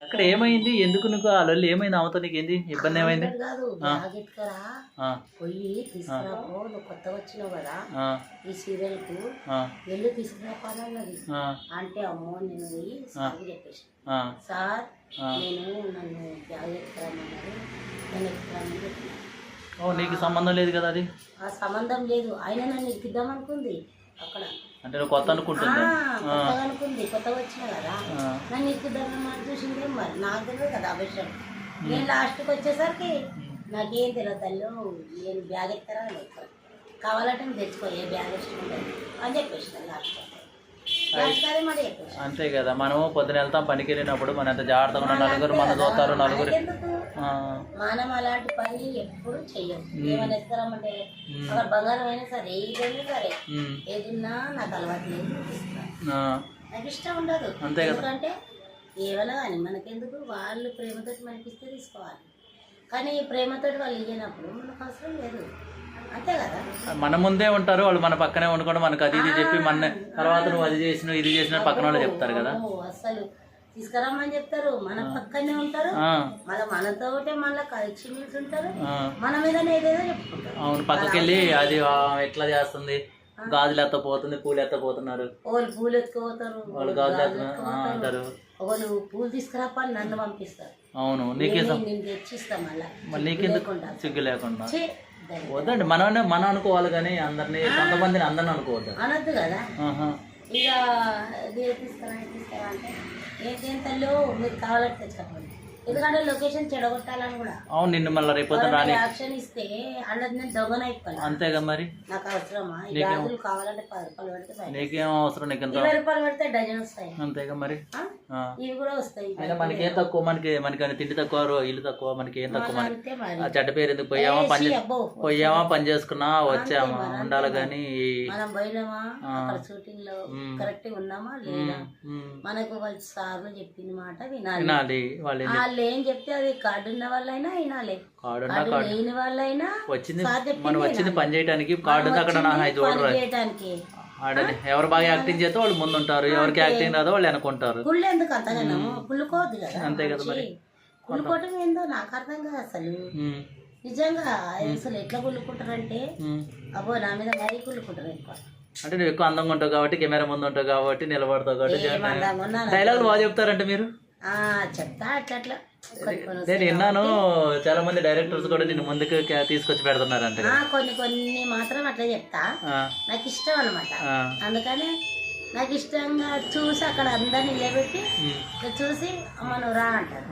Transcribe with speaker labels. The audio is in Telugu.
Speaker 1: అక్కడ ఏమైంది? ఎందుకు నీకు ఆ లొల్లి ఏమైంది? ఆమెతో నీకేంది ఇబ్బంది ఏమైంది?
Speaker 2: కాదు పోయి తీసుకురాపో, నువ్వు కొత్తగా వచ్చినావు కదా ఈ సీరియల్ కు, వెళ్ళి తీసుకురాపాలన్నది. అంటే అమ్మో నేను పోయి సార్ చెప్పేసి, సార్ నేను నన్ను బ్యాగ్ ఎత్తుకురామన్నారు, నేను ఎత్తుకురామని చెప్పిన.
Speaker 1: నీకు సంబంధం లేదు కదా అది?
Speaker 2: ఆ సంబంధం లేదు, ఆయన నన్ను ఎక్కిద్దాం అనుకుంది అక్కడ.
Speaker 1: అంటే నువ్వు కొత్త అనుకుంటున్నా?
Speaker 2: కొత్తగా అనుకుంది, కొత్తగా వచ్చినా కదా నన్ను ఎక్కిద్దామని చూసిందే. మరి నాకు తెలియదు కదా ఆ విషయం. నేను లాస్ట్కి వచ్చేసరికి నాకేం తెలియదు తల్లి, నేను బ్యాగ్ ఎత్తారా కావాలంటే నువ్వు తెచ్చుకో, ఏ బ్యాగ్ వేసుకుంటాను అని చెప్పేసి లాస్ట్
Speaker 1: అంతే కదా. మనము పొద్దున వెళ్తాం పనికి వెళ్ళినప్పుడు మన ఎంత జాగ్రత్తగా ఉన్న నలుగురు మన చూస్తారు, నలుగురు.
Speaker 2: మనం అలాంటి పని ఎప్పుడు చెయ్యం. ఏమైనా ఎత్తారమ్మంటే అక్కడ బంగారం అయినా సరే, ఏదైనా సరే, ఏదున్నా నాకు అలవాటు లేదు, నాకు ఇష్టం ఉండదు. ఎందుకంటే ఏమైనా కానీ మనకెందుకు, వాళ్ళు ప్రేమతో మనకిస్తే తీసుకోవాలి. కానీ ప్రేమతో వాళ్ళు ఇవ్వనప్పుడు మనకు అవసరం లేదు, అంతే కదా.
Speaker 1: మన ముందే ఉంటారు వాళ్ళు, మన పక్కనే వండుకోవడం, మనకు అది ఇది చెప్పి మన తర్వాత నువ్వు అది చేసినావు ఇది చేసినా పక్కన వాళ్ళు చెప్తారు కదా.
Speaker 2: అసలు తీసుకురామని చెప్తారు, మన పక్కనే ఉంటారు, మళ్ళీ మనతో మళ్ళీ కలిసి మెలిసి ఉంటారు, మన మీదనే ఏదేదో చెప్పుకుంటారు.
Speaker 1: అవును, పక్కకి వెళ్ళి అది ఎట్లా చేస్తుంది, గాజులు ఎత్తపోతుంది, పూలు ఎత్తపోతున్నారు,
Speaker 2: వాళ్ళు పూలు ఎత్తుకుపోతారు,
Speaker 1: వాళ్ళు గాజులు అంటారు,
Speaker 2: వాళ్ళు పూలు తీసుకురాపని నన్ను పంపిస్తారు.
Speaker 1: అవును,
Speaker 2: నేను తెచ్చిస్తాం. మళ్ళీ
Speaker 1: నీకెందుకు సిగ్గు లేకుండా? వద్దండి, మనం అనుకోవాలి కానీ అందరినీ, కొంతమందిని అందరిని అనుకోవద్దు,
Speaker 2: అనొద్దు కదా. ఇక తీసుకురా అంటే ఏం తల్లి మీరు కావాలంటే తెచ్చుకోండి, ఎందుకంటే లొకేషన్ చెడగొట్టాలని కూడా.
Speaker 1: అవును, నిన్ను మళ్ళీ రేపు
Speaker 2: యాక్షన్ ఇస్తే అన్నది నేను దొంగన అయిపోయాను.
Speaker 1: అంతేగా మరి.
Speaker 2: నాకు అవసరమా? ఈ గాజులు కావాలంటే 10 రూపాయలు పెడితే,
Speaker 1: నీకేం అవసరం, నీకు
Speaker 2: 20 రూపాయలు పెడితే డజన్ వస్తాయి.
Speaker 1: అంతేగా మరి.
Speaker 2: ఇవి కూడా వస్తాయి.
Speaker 1: మనకేం తక్కువ, మనకి తిండి తక్కువ, ఇల్లు తక్కువ, మనకి ఏం తక్కువ. మనకి చెడ్డ పేరు ఎందుకు? పోయామా పని చేసుకున్నా వచ్చామా ఉండాలి కానీ.
Speaker 2: మనం పోయినామా అక్కడ షూటింగ్ లో కరెక్ట్ ఉన్నామా లేదా, మనకు వాళ్ళు సార్లు చెప్పిన మాట వినాలి. వాళ్ళు ఏం చెప్తే అది కార్డు ఉన్న వాళ్ళైనా వినాలి, కార్డు లేని వాళ్ళైనా
Speaker 1: వచ్చింది పని చేయడానికి. కార్డు
Speaker 2: చేయడానికి
Speaker 1: ఎవరు బాగా యాక్టింగ్ చేస్తే వాళ్ళు ముందు ఉంటారు, ఎవరికి యాక్టింగ్ రాదో వాళ్ళు వెనుకుంటారు.
Speaker 2: కుళ్ళు ఎందుకు అంతగానో కుళ్ళుకోవద్దు కదా.
Speaker 1: అంతే కదా మరి.
Speaker 2: కుళ్ళుకోవటం ఏందో నాకు అర్థం కాదు అసలు, నిజంగా. అసలు ఎట్లా కుళ్ళుకుంటారంటే అబ్బో నా మీద మరీ కుళ్ళుకుంటారు ఎక్కువ.
Speaker 1: అంటే నువ్వు ఎక్కువ అందంగా ఉంటావు కాబట్టి, కెమెరా ముందు ఉంటావు కాబట్టి, నిలబడతావు కాబట్టి. డైలాగులు బాగా చెప్తారంటే మీరు?
Speaker 2: చెప్తా అట్లా.
Speaker 1: నేను విన్నాను, చాలా మంది డైరెక్టర్స్ కూడా నిన్ను ముందుకు తీసుకొచ్చి పెడుతున్నారంటే.
Speaker 2: కొన్ని మాత్రం అట్లా చెప్తా, నాకు ఇష్టం అనమాట. అందుకని నాకు ఇష్టంగా చూసి అక్కడ అందరినీ నిలబెట్టి చూసి అమ్మ నువ్వు రా అంటారు.